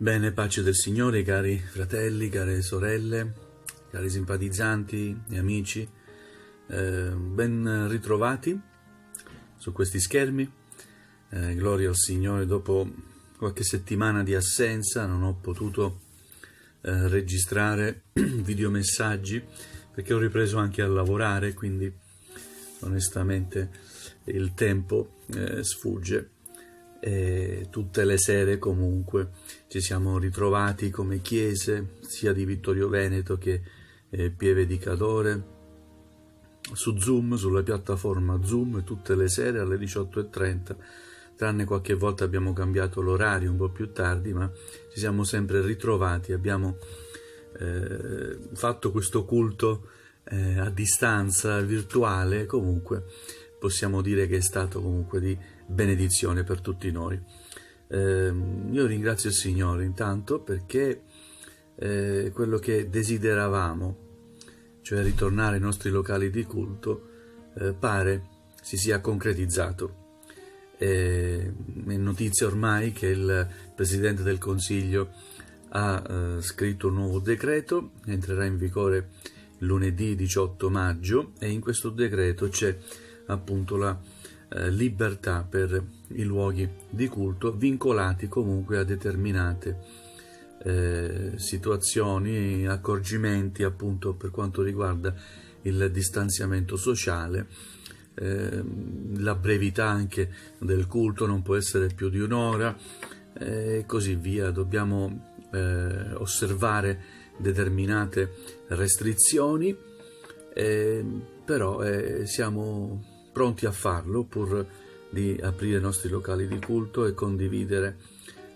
Bene, pace del Signore, cari fratelli, care sorelle, cari simpatizzanti e amici, ben ritrovati su questi schermi. Gloria al Signore. Dopo qualche settimana di assenza non ho potuto registrare videomessaggi perché ho ripreso anche a lavorare, quindi onestamente il tempo sfugge. E tutte le sere comunque ci siamo ritrovati come chiese sia di Vittorio Veneto che Pieve di Cadore su Zoom, sulla piattaforma Zoom, tutte le sere alle 18:30, tranne qualche volta abbiamo cambiato l'orario un po' più tardi, ma ci siamo sempre ritrovati, abbiamo fatto questo culto a distanza virtuale. Comunque possiamo dire che è stato comunque di benedizione per tutti noi. Io ringrazio il Signore intanto perché quello che desideravamo, cioè ritornare ai nostri locali di culto, pare si sia concretizzato. È notizia ormai che il Presidente del Consiglio ha scritto un nuovo decreto, entrerà in vigore lunedì 18 maggio e in questo decreto c'è appunto la libertà per i luoghi di culto, vincolati comunque a determinate situazioni, accorgimenti appunto per quanto riguarda il distanziamento sociale, la brevità anche del culto, non può essere più di un'ora e così via. Dobbiamo osservare determinate restrizioni, però siamo pronti a farlo pur di aprire i nostri locali di culto e condividere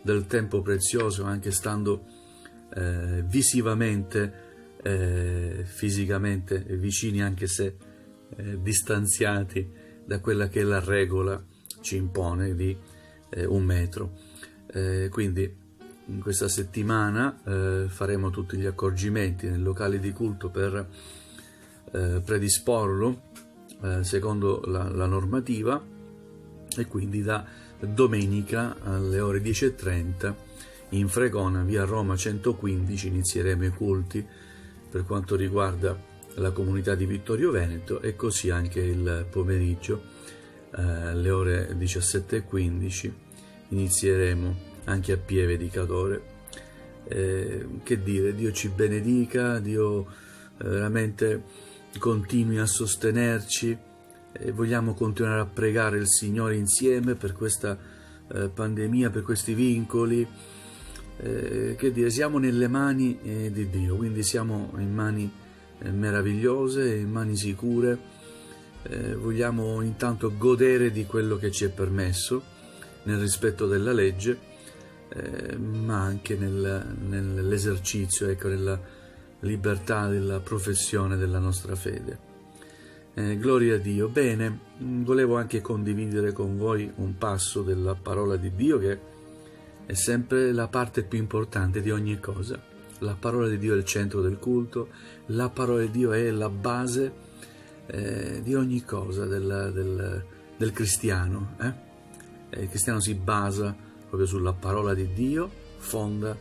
del tempo prezioso, anche stando visivamente, fisicamente vicini, anche se distanziati da quella che la regola ci impone di 1 metro. Quindi in questa settimana faremo tutti gli accorgimenti nei locali di culto per predisporlo secondo la normativa, e quindi da domenica alle ore 10:30 in Fregona, via Roma 115, inizieremo i culti per quanto riguarda la comunità di Vittorio Veneto, e così anche il pomeriggio alle ore 17:15 inizieremo anche a Pieve di Cadore. Che dire, Dio ci benedica, Dio veramente continui a sostenerci, e vogliamo continuare a pregare il Signore insieme per questa pandemia, per questi vincoli. Che dire, siamo nelle mani di Dio, quindi siamo in mani meravigliose, in mani sicure. Vogliamo intanto godere di quello che ci è permesso nel rispetto della legge, ma anche nell'esercizio, ecco, nella libertà della professione della nostra fede. Gloria a Dio. Bene, volevo anche condividere con voi un passo della parola di Dio, che è sempre la parte più importante di ogni cosa. La parola di Dio è il centro del culto, la parola di Dio è la base di ogni cosa del cristiano. Il cristiano si basa proprio sulla parola di Dio, fonda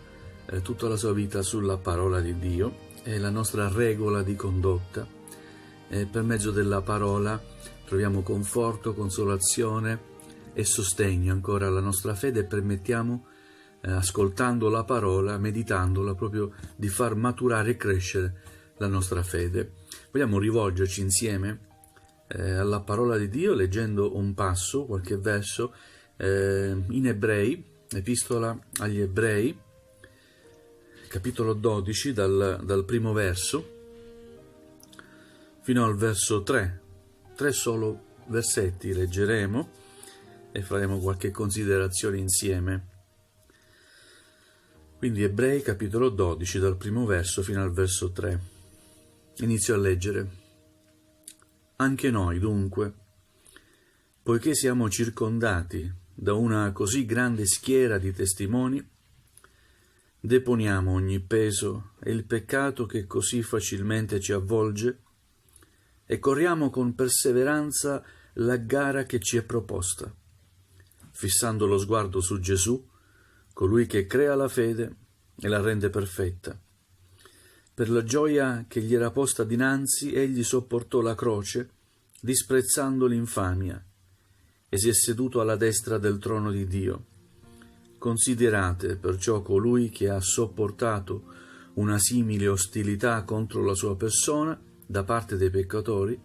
tutta la sua vita sulla parola di Dio, è la nostra regola di condotta. Per mezzo della parola troviamo conforto, consolazione e sostegno ancora alla nostra fede, e permettiamo, ascoltando la parola, meditandola, proprio di far maturare e crescere la nostra fede. Vogliamo rivolgerci insieme alla parola di Dio leggendo un passo, qualche verso in Ebrei, epistola agli Ebrei, capitolo 12, dal primo verso fino al verso 3. 3 solo versetti leggeremo e faremo qualche considerazione insieme. Quindi Ebrei capitolo 12, dal primo verso fino al verso 3. Inizio a leggere. Anche noi, dunque, poiché siamo circondati da una così grande schiera di testimoni, deponiamo ogni peso e il peccato che così facilmente ci avvolge, e corriamo con perseveranza la gara che ci è proposta, fissando lo sguardo su Gesù, colui che crea la fede e la rende perfetta. Per la gioia che gli era posta dinanzi, egli sopportò la croce, disprezzando l'infamia, e si è seduto alla destra del trono di Dio. Considerate perciò colui che ha sopportato una simile ostilità contro la sua persona da parte dei peccatori,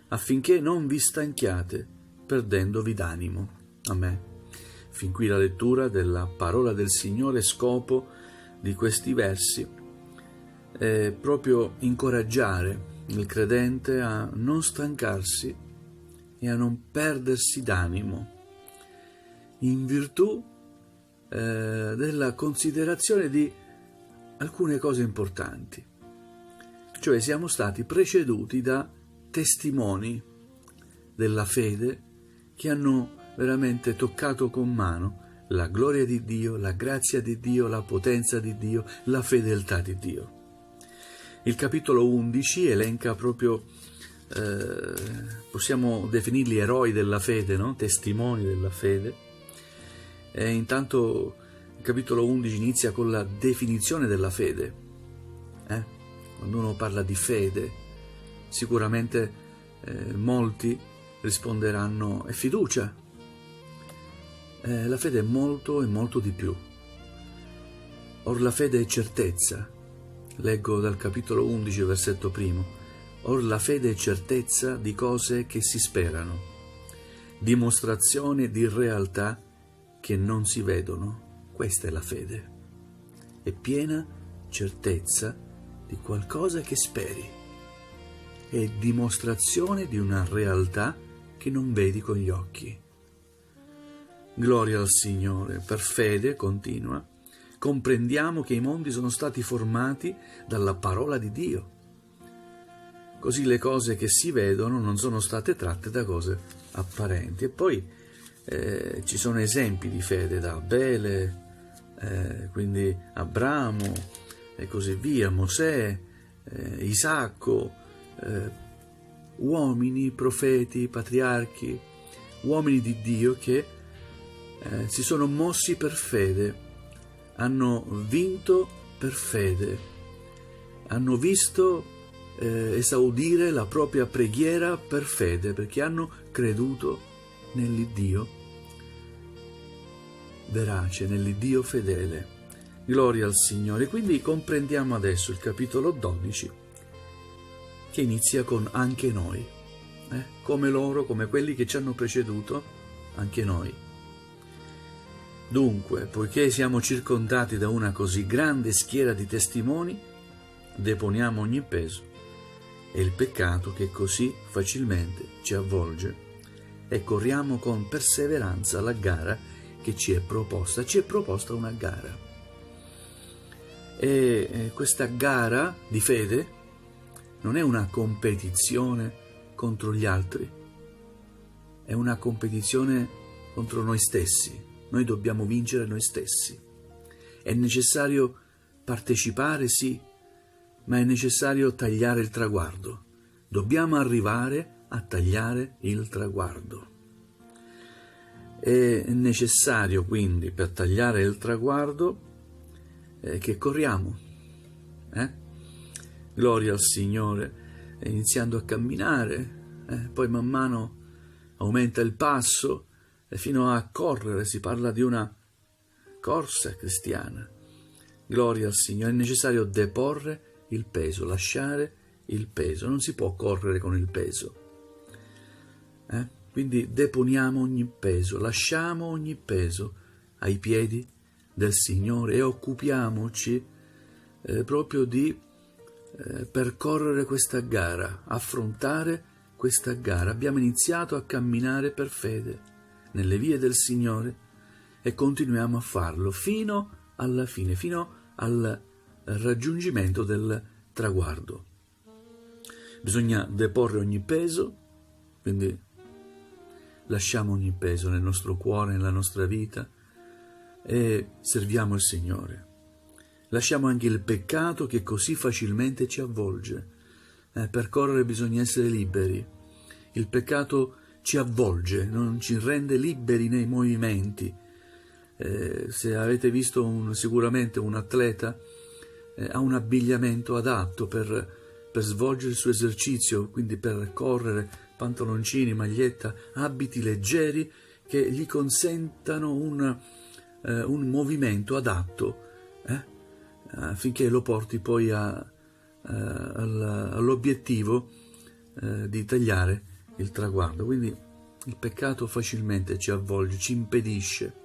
affinché non vi stanchiate perdendovi d'animo. Amen. Fin qui la lettura della parola del Signore. Scopo di questi versi è proprio incoraggiare il credente a non stancarsi e a non perdersi d'animo in virtù della considerazione di alcune cose importanti. Cioè siamo stati preceduti da testimoni della fede che hanno veramente toccato con mano la gloria di Dio, la grazia di Dio, la potenza di Dio, la fedeltà di Dio. Il capitolo 11 elenca proprio, possiamo definirli eroi della fede, no? Testimoni della fede. E intanto il capitolo 11 inizia con la definizione della fede. Quando uno parla di fede, sicuramente molti risponderanno è fiducia. La fede è molto e molto di più. Or la fede è certezza. Leggo dal capitolo 11, versetto 1. Or la fede è certezza di cose che si sperano, dimostrazione di realtà che non si vedono. Questa è la fede. È piena certezza di qualcosa che speri. È dimostrazione di una realtà che non vedi con gli occhi. Gloria al Signore. Per fede, continua, comprendiamo che i mondi sono stati formati dalla parola di Dio. Così le cose che si vedono non sono state tratte da cose apparenti. E poi ci sono esempi di fede da Abele, quindi Abramo e così via, Mosè, Isacco, uomini, profeti, patriarchi, uomini di Dio che si sono mossi per fede, hanno vinto per fede, hanno visto esaudire la propria preghiera per fede, perché hanno creduto nell'Iddio verace, nell'Iddio fedele. Gloria al Signore. Quindi comprendiamo adesso il capitolo 12, che inizia con anche noi, come loro, come quelli che ci hanno preceduto, anche noi. Dunque, poiché siamo circondati da una così grande schiera di testimoni, deponiamo ogni peso e il peccato che così facilmente ci avvolge e corriamo con perseveranza la gara che ci è proposta. Ci è proposta una gara. E questa gara di fede non è una competizione contro gli altri, è una competizione contro noi stessi. Noi dobbiamo vincere noi stessi. È necessario partecipare, sì, ma è necessario tagliare il traguardo. Dobbiamo arrivare a tagliare il traguardo. È necessario quindi, per tagliare il traguardo, che corriamo. Gloria al Signore, iniziando a camminare, poi man mano aumenta il passo, fino a correre. Si parla di una corsa cristiana. Gloria al Signore. È necessario deporre il peso, lasciare il peso. Non si può correre con il peso. Quindi deponiamo ogni peso, lasciamo ogni peso ai piedi del Signore e occupiamoci proprio di percorrere questa gara, affrontare questa gara. Abbiamo iniziato a camminare per fede nelle vie del Signore e continuiamo a farlo fino alla fine, fino al raggiungimento del traguardo. Bisogna deporre ogni peso, quindi lasciamo ogni peso nel nostro cuore, nella nostra vita e serviamo il Signore. Lasciamo anche il peccato che così facilmente ci avvolge. Per correre bisogna essere liberi. Il peccato ci avvolge, non ci rende liberi nei movimenti. Se avete visto sicuramente un atleta, ha un abbigliamento adatto per svolgere il suo esercizio, quindi per correre, pantaloncini, maglietta, abiti leggeri che gli consentano un movimento adatto, affinché lo porti poi all'obiettivo di tagliare il traguardo. Quindi il peccato facilmente ci avvolge, ci impedisce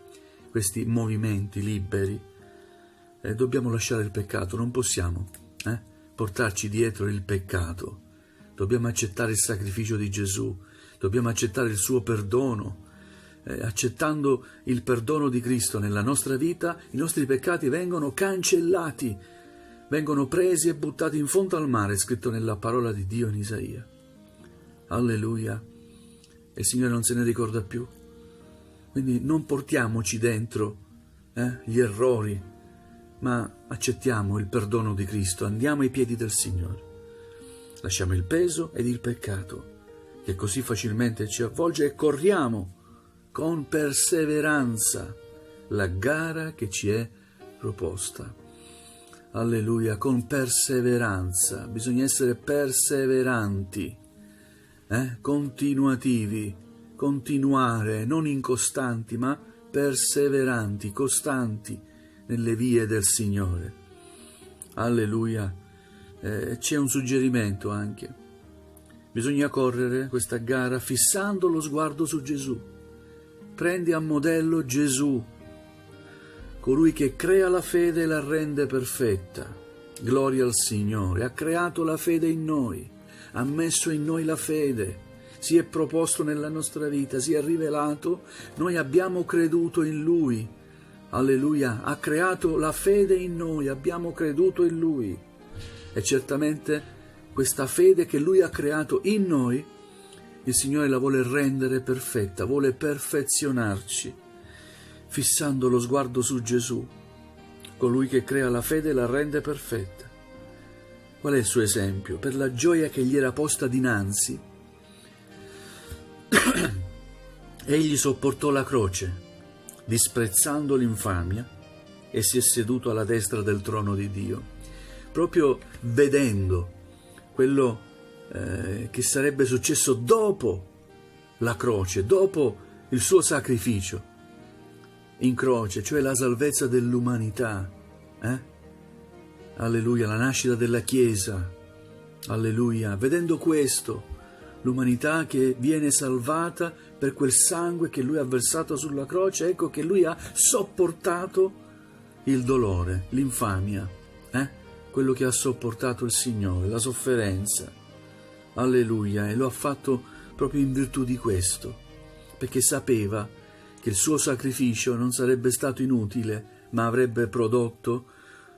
questi movimenti liberi. Dobbiamo lasciare il peccato, non possiamo portarci dietro il peccato. Dobbiamo accettare il sacrificio di Gesù, dobbiamo accettare il suo perdono. Accettando il perdono di Cristo nella nostra vita, i nostri peccati vengono cancellati, vengono presi e buttati in fondo al mare, scritto nella parola di Dio in Isaia. Alleluia. E il Signore non se ne ricorda più. Quindi non portiamoci dentro gli errori, ma accettiamo il perdono di Cristo, andiamo ai piedi del Signore. Lasciamo il peso ed il peccato, che così facilmente ci avvolge, e corriamo con perseveranza la gara che ci è proposta. Alleluia, con perseveranza. Bisogna essere perseveranti, continuativi, continuare, non incostanti, ma perseveranti, costanti nelle vie del Signore. Alleluia. C'è un suggerimento anche. Bisogna correre questa gara fissando lo sguardo su Gesù. Prendi a modello Gesù, colui che crea la fede e la rende perfetta. Gloria al Signore. Ha creato la fede in noi, ha messo in noi la fede, si è proposto nella nostra vita, si è rivelato, noi abbiamo creduto in Lui. Alleluia, ha creato la fede in noi, abbiamo creduto in Lui. E certamente questa fede che Lui ha creato in noi, il Signore la vuole rendere perfetta, vuole perfezionarci, fissando lo sguardo su Gesù, colui che crea la fede e la rende perfetta. Qual è il suo esempio? Per la gioia che gli era posta dinanzi, egli sopportò la croce, disprezzando l'infamia, e si è seduto alla destra del trono di Dio, proprio vedendo quello che sarebbe successo dopo la croce, dopo il suo sacrificio in croce, cioè la salvezza dell'umanità. Alleluia, la nascita della Chiesa. Alleluia, vedendo questo, l'umanità che viene salvata per quel sangue che Lui ha versato sulla croce, ecco che Lui ha sopportato il dolore, l'infamia, quello che ha sopportato il Signore, la sofferenza. Alleluia, e lo ha fatto proprio in virtù di questo, perché sapeva che il suo sacrificio non sarebbe stato inutile, ma avrebbe prodotto,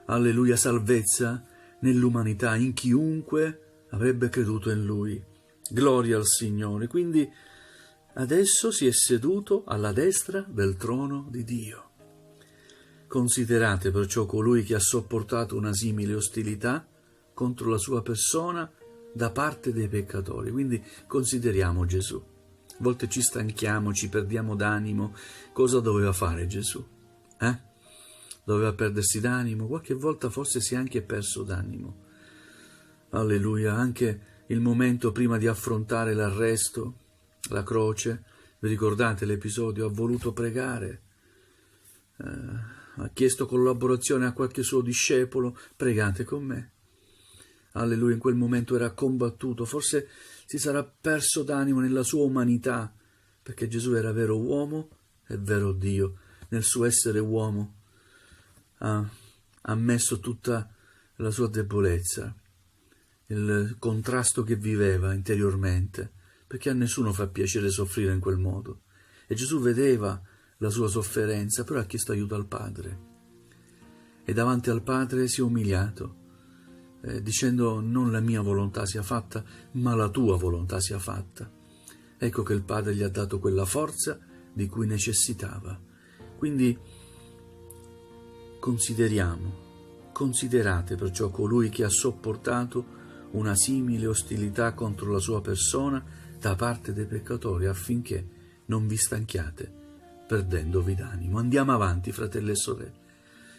alleluia, salvezza nell'umanità, in chiunque avrebbe creduto in Lui. Gloria al Signore. Quindi adesso si è seduto alla destra del trono di Dio. Considerate perciò colui che ha sopportato una simile ostilità contro la sua persona da parte dei peccatori. Quindi consideriamo Gesù. A volte ci stanchiamo, ci perdiamo d'animo. Cosa doveva fare Gesù? Doveva perdersi d'animo? Qualche volta forse si è anche perso d'animo. Alleluia, anche il momento prima di affrontare l'arresto, la croce, vi ricordate l'episodio? Ha voluto pregare, ha chiesto collaborazione a qualche suo discepolo, pregate con me. Alleluia, in quel momento era combattuto, forse si sarà perso d'animo nella sua umanità, perché Gesù era vero uomo e vero Dio. Nel suo essere uomo ha messo tutta la sua debolezza, il contrasto che viveva interiormente, perché a nessuno fa piacere soffrire in quel modo. E Gesù vedeva la sua sofferenza, però ha chiesto aiuto al Padre. E davanti al Padre si è umiliato, dicendo: non la mia volontà sia fatta, ma la tua volontà sia fatta. Ecco che il Padre gli ha dato quella forza di cui necessitava. Quindi considerate perciò colui che ha sopportato una simile ostilità contro la sua persona da parte dei peccatori, affinché non vi stanchiate perdendovi d'animo. Andiamo avanti, fratelli e sorelle.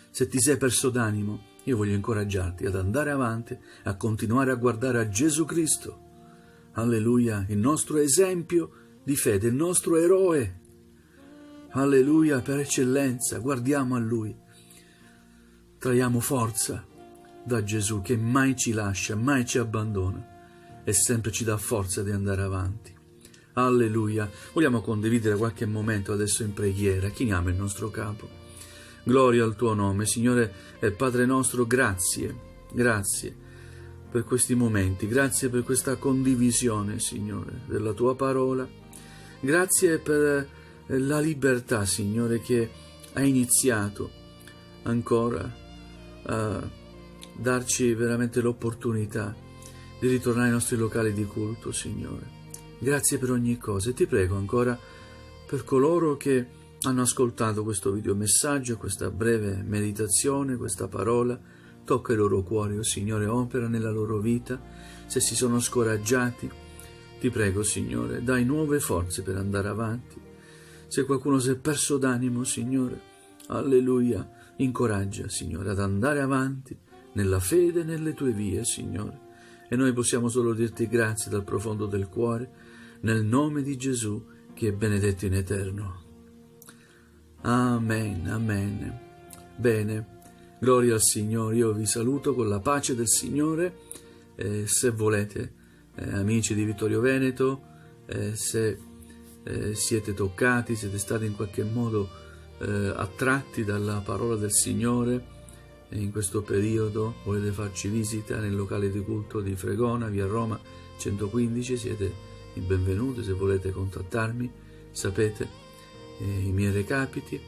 Se ti sei perso d'animo, io voglio incoraggiarti ad andare avanti, a continuare a guardare a Gesù Cristo. Alleluia, il nostro esempio di fede, il nostro eroe. Alleluia, per eccellenza, guardiamo a Lui. Traiamo forza da Gesù che mai ci lascia, mai ci abbandona e sempre ci dà forza di andare avanti. Alleluia. Vogliamo condividere qualche momento adesso in preghiera. Chiniamo il nostro capo. Gloria al tuo nome, Signore e Padre nostro, grazie per questi momenti, grazie per questa condivisione, Signore, della tua parola. Grazie per la libertà, Signore, che hai iniziato ancora a darci veramente l'opportunità di ritornare ai nostri locali di culto, Signore. Grazie per ogni cosa e ti prego ancora per coloro che hanno ascoltato questo videomessaggio, questa breve meditazione, questa parola. Tocca i loro cuori, oh Signore, opera nella loro vita. Se si sono scoraggiati, ti prego, Signore, dai nuove forze per andare avanti. Se qualcuno si è perso d'animo, Signore, alleluia, incoraggia, Signore, ad andare avanti nella fede, nelle tue vie, Signore. E noi possiamo solo dirti grazie dal profondo del cuore, nel nome di Gesù, che è benedetto in eterno. Amen, amen. Bene, gloria al Signore. Io vi saluto con la pace del Signore. Se volete, amici di Vittorio Veneto, se siete toccati, siete stati in qualche modo attratti dalla parola del Signore, in questo periodo volete farci visita nel locale di culto di Fregona, via Roma 115, siete i benvenuti. Se volete contattarmi, sapete i miei recapiti.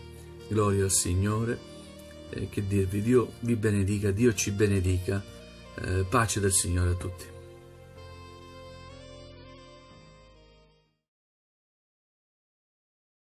Gloria al Signore, che dirvi, Dio vi benedica, Dio ci benedica, pace del Signore a tutti.